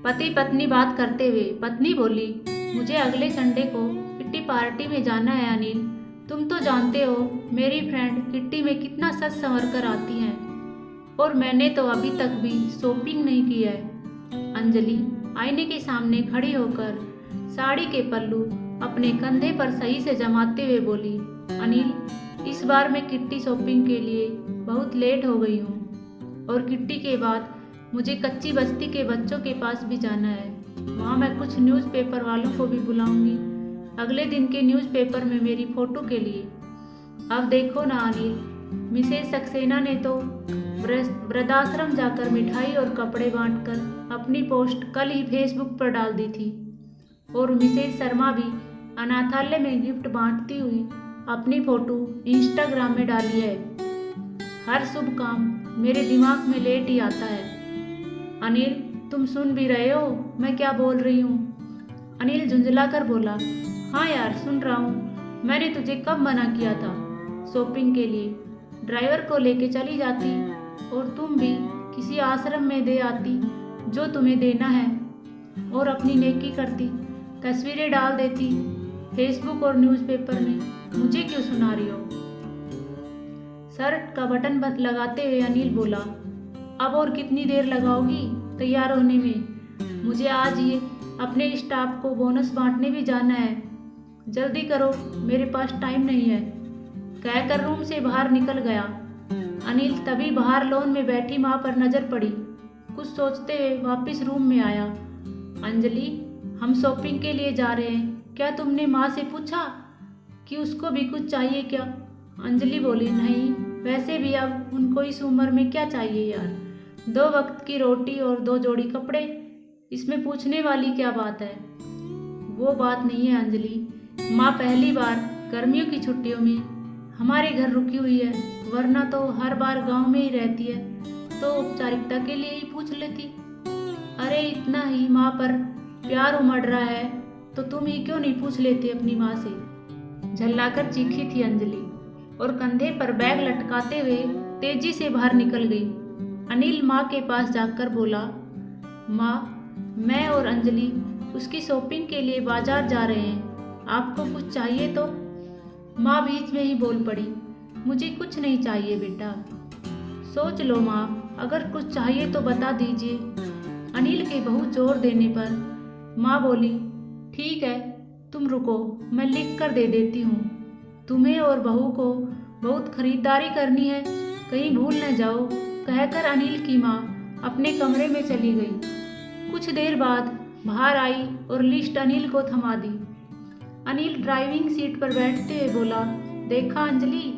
पति पत्नी बात करते हुए पत्नी बोली, मुझे अगले संडे को किट्टी पार्टी में जाना है अनिल। तुम तो जानते हो मेरी फ्रेंड किट्टी में कितना सज संवर कर आती हैं, और मैंने तो अभी तक भी शॉपिंग नहीं की है। अंजलि आईने के सामने खड़ी होकर साड़ी के पल्लू अपने कंधे पर सही से जमाते हुए बोली, अनिल इस बार मैं किट्टी शॉपिंग के लिए बहुत लेट हो गई हूँ, और किट्टी के बाद मुझे कच्ची बस्ती के बच्चों के पास भी जाना है। वहाँ मैं कुछ न्यूज़पेपर वालों को भी बुलाऊंगी अगले दिन के न्यूज़पेपर में मेरी फ़ोटो के लिए। अब देखो ना अनिल, मिसेस सक्सेना ने तो वृद्धाश्रम जाकर मिठाई और कपड़े बांटकर अपनी पोस्ट कल ही फेसबुक पर डाल दी थी, और मिसेस शर्मा भी अनाथालय में गिफ्ट बांटती हुई अपनी फ़ोटो इंस्टाग्राम में डाली है। हर शुभ काम मेरे दिमाग में लेट ही आता है। अनिल तुम सुन भी रहे हो मैं क्या बोल रही हूँ? अनिल झुंझलाकर बोला, हाँ यार सुन रहा हूँ। मैंने तुझे कब मना किया था शॉपिंग के लिए? ड्राइवर को लेके चली जाती और तुम भी किसी आश्रम में दे आती जो तुम्हें देना है, और अपनी नेकी करती, तस्वीरें डाल देती फेसबुक और न्यूज़पेपर में। मुझे क्यों सुना रही हो? शर्ट का बटन लगाते हुए अनिल बोला, अब और कितनी देर लगाओगी तैयार होने में? मुझे आज ये अपने स्टाफ को बोनस बांटने भी जाना है। जल्दी करो मेरे पास टाइम नहीं है, कहकर रूम से बाहर निकल गया। अनिल तभी बाहर लॉन में बैठी माँ पर नजर पड़ी। कुछ सोचते हुए वापस रूम में आया। अंजलि हम शॉपिंग के लिए जा रहे हैं, क्या तुमने माँ से पूछा कि उसको भी कुछ चाहिए क्या? अंजलि बोली, नहीं, वैसे भी अब उनको इस उम्र में क्या चाहिए यार, 2 वक्त की रोटी और 2 जोड़ी कपड़े, इसमें पूछने वाली क्या बात है? वो बात नहीं है अंजलि, माँ पहली बार गर्मियों की छुट्टियों में हमारे घर रुकी हुई है, वरना तो हर बार गांव में ही रहती है, तो औपचारिकता के लिए ही पूछ लेती। अरे इतना ही माँ पर प्यार उमड़ रहा है तो तुम ही क्यों नहीं पूछ लेती अपनी माँ से? झल्लाकर चीखी थी अंजलि और कंधे पर बैग लटकाते हुए तेजी से बाहर निकल गई। अनिल माँ के पास जाकर बोला, माँ मैं और अंजलि उसकी शॉपिंग के लिए बाजार जा रहे हैं, आपको कुछ चाहिए तो? माँ बीच में ही बोल पड़ी, मुझे कुछ नहीं चाहिए बेटा। सोच लो माँ, अगर कुछ चाहिए तो बता दीजिए। अनिल के बहुत जोर देने पर माँ बोली, ठीक है तुम रुको, मैं लिख कर दे देती हूँ। तुम्हें और बहू को बहुत खरीदारी करनी है, कहीं भूल न जाओ, कहकर अनिल की माँ अपने कमरे में चली गई। कुछ देर बाद बाहर आई और लिस्ट अनिल को थमा दी। अनिल ड्राइविंग सीट पर बैठते हुए बोला, देखा अंजलि,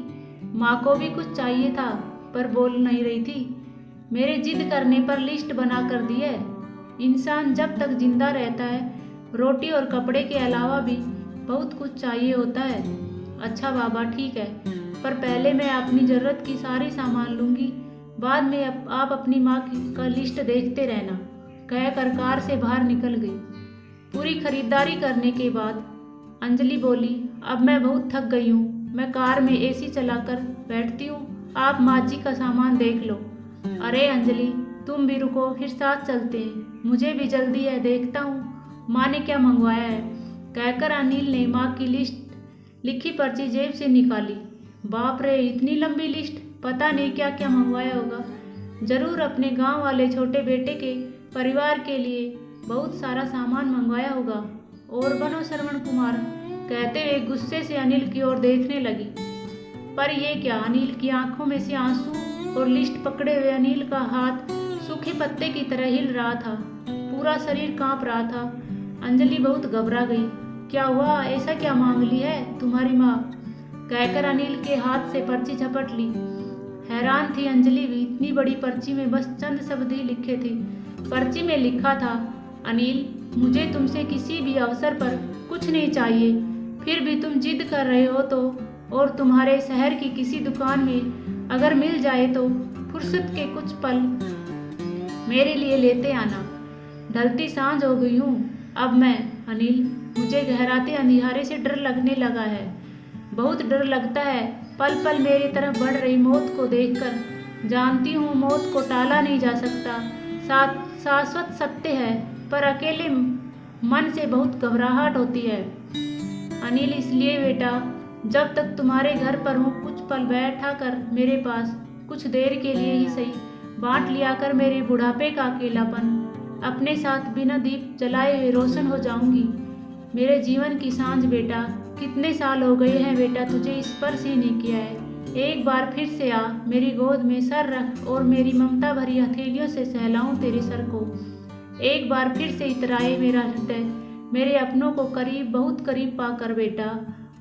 माँ को भी कुछ चाहिए था पर बोल नहीं रही थी। मेरे जिद करने पर लिस्ट बना कर दी है। इंसान जब तक जिंदा रहता है रोटी और कपड़े के अलावा भी बहुत कुछ चाहिए होता है। अच्छा बाबा ठीक है, पर पहले मैं अपनी ज़रूरत की सारी सामान लूँगी, बाद में आप अपनी माँ का लिस्ट देखते रहना, कहकर कार से बाहर निकल गई। पूरी खरीदारी करने के बाद अंजलि बोली, अब मैं बहुत थक गई हूँ, मैं कार में एसी चलाकर बैठती हूँ, आप माँ जी का सामान देख लो। अरे अंजलि तुम भी रुको, फिर साथ चलते हैं, मुझे भी जल्दी है, देखता हूँ माँ ने क्या मंगवाया है, कहकर अनिल ने माँ की लिस्ट लिखी पर्ची जेब से निकाली। बाप रे, इतनी लंबी लिस्ट, पता नहीं क्या क्या मंगवाया होगा। जरूर अपने गांव वाले छोटे बेटे के परिवार के लिए बहुत सारा सामान मंगवाया होगा। और बनो श्रवण कुमार, कहते हुए गुस्से से अनिल की ओर देखने लगी। पर ये क्या, अनिल की आंखों में से आंसू और लिस्ट पकड़े हुए अनिल का हाथ सूखे पत्ते की तरह हिल रहा था, पूरा शरीर कांप रहा था। अंजलि बहुत घबरा गई। क्या हुआ, ऐसा क्या मांग ली है तुम्हारी माँ, कहकर अनिल के हाथ से पर्ची झपट ली। हैरान थी अंजलि भी, इतनी बड़ी पर्ची में बस चंद शब्द ही लिखे थे। पर्ची में लिखा था, अनिल मुझे तुमसे किसी भी अवसर पर कुछ नहीं चाहिए, फिर भी तुम जिद कर रहे हो तो, और तुम्हारे शहर की किसी दुकान में अगर मिल जाए तो फुर्सत के कुछ पल मेरे लिए लेते आना। ढलती सांझ हो गई हूँ अब मैं अनिल, मुझे गहराते अंधियारे से डर लगने लगा है, बहुत डर लगता है पल पल मेरी तरफ बढ़ रही मौत को देखकर। जानती हूँ मौत को टाला नहीं जा सकता, शाश्वत सत्य है, पर अकेले मन से बहुत घबराहट होती है। अनिल, इसलिए बेटा जब तक तुम्हारे घर पर हूँ कुछ पल बैठा कर मेरे पास, कुछ देर के लिए ही सही, बांट लिया कर मेरे बुढ़ापे का अकेलापन। अपने साथ बिना दीप जलाए हुए रोशन हो जाऊंगी। मेरे जीवन की सांझ बेटा, कितने साल हो गए हैं बेटा तुझे स्पर्श ही नहीं किया है। एक बार फिर से आ, मेरी गोद में सर रख और मेरी ममता भरी हथेलियों से सहलाऊं तेरे सर को। एक बार फिर से इतराए मेरा हृदय, मेरे अपनों को करीब, बहुत करीब पाकर बेटा,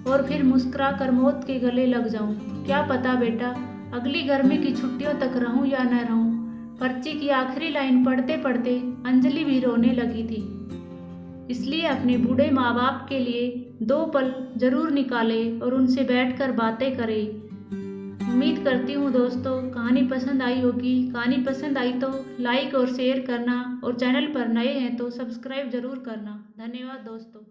और फिर मुस्कुरा कर मौत के गले लग जाऊं। क्या पता बेटा अगली गर्मी की छुट्टियों तक रहूं या न रहूं। पर्ची की आखिरी लाइन पढ़ते पढ़ते अंजलि भी रोने लगी थी। इसलिए अपने बूढ़े माँ बाप के लिए 2 पल जरूर निकाले और उनसे बैठकर बातें करें। उम्मीद करती हूँ दोस्तों कहानी पसंद आई होगी। कहानी पसंद आई तो लाइक और शेयर करना, और चैनल पर नए हैं तो सब्सक्राइब जरूर करना। धन्यवाद दोस्तों।